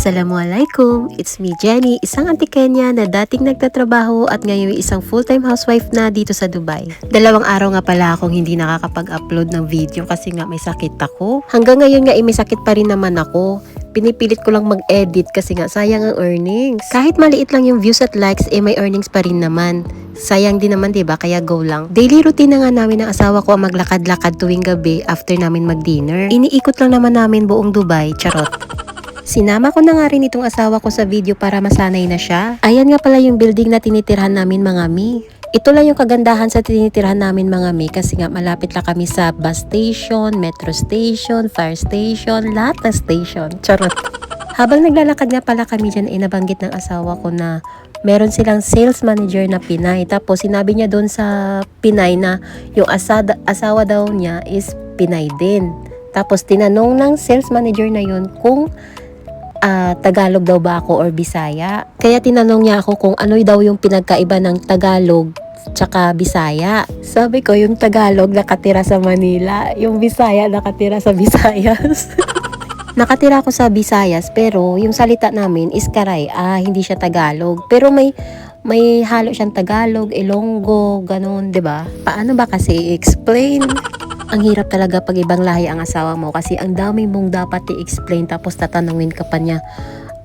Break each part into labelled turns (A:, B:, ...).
A: Assalamualaikum! It's me, Jenny, isang auntie Kenya na dating nagtatrabaho at ngayon isang full-time housewife na dito sa Dubai. 2 araw nga pala akong hindi nakakapag-upload ng video kasi nga may sakit ako. Hanggang ngayon nga may sakit pa rin naman ako. Pinipilit ko lang mag-edit kasi nga sayang ang earnings. Kahit maliit lang yung views at likes, may earnings pa rin naman. Sayang din naman, 'di ba? Kaya go lang. Daily routine na nga namin ng asawa ko ang maglakad-lakad tuwing gabi after namin mag-dinner. Iniikot lang naman namin buong Dubai, charot. Sinama ko na nga rin itong asawa ko sa video para masanay na siya. Ayan nga pala yung building na tinitirhan namin mga mi. Ito lang yung kagandahan sa tinitirhan namin mga mi kasi nga malapit lang kami sa bus station, metro station, fire station, lahat na station. Charot. Habang naglalakad nga pala kami dyan, nabanggit ng asawa ko na meron silang sales manager na Pinay. Tapos sinabi niya doon sa Pinay na yung asawa daw niya is Pinay din. Tapos tinanong ng sales manager na yun kung Tagalog daw ba ako or Bisaya. Kaya tinanong niya ako kung ano daw yung pinagkaiba ng Tagalog tsaka Bisaya. Sabi ko yung Tagalog nakatira sa Manila, yung Bisaya nakatira sa Visayas. Nakatira ako sa Visayas pero yung salita namin is Karay. Hindi siya Tagalog. Pero may halo siyang Tagalog, Ilonggo, ganun, 'di ba? Paano ba kasi i-explain? Ang hirap talaga pag ibang lahi ang asawa mo kasi ang dami mong dapat i-explain tapos tatanungin ka pa niya.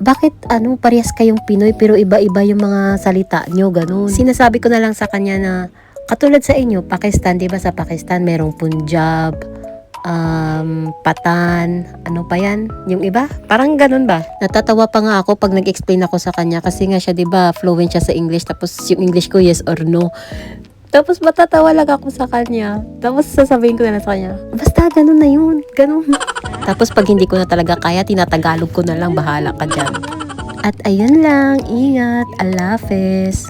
A: Bakit parehas kayong Pinoy pero iba-iba yung mga salita nyo, ganun. Sinasabi ko na lang sa kanya na katulad sa inyo, Pakistan, 'di ba sa Pakistan merong Punjab, Patan, ano pa yan? Yung iba? Parang ganun ba? Natatawa pa nga ako pag nag-explain ako sa kanya kasi nga siya, 'di ba, fluent siya sa English tapos yung English ko yes or no. Tapos matatawa lang ako sa kanya. Tapos sasabihin ko na lang sa kanya, basta ganun na yun, ganun. Tapos pag hindi ko na talaga kaya, tinatagalog ko na lang, bahala ka dyan. At ayun lang, ingat, Allah Hafiz.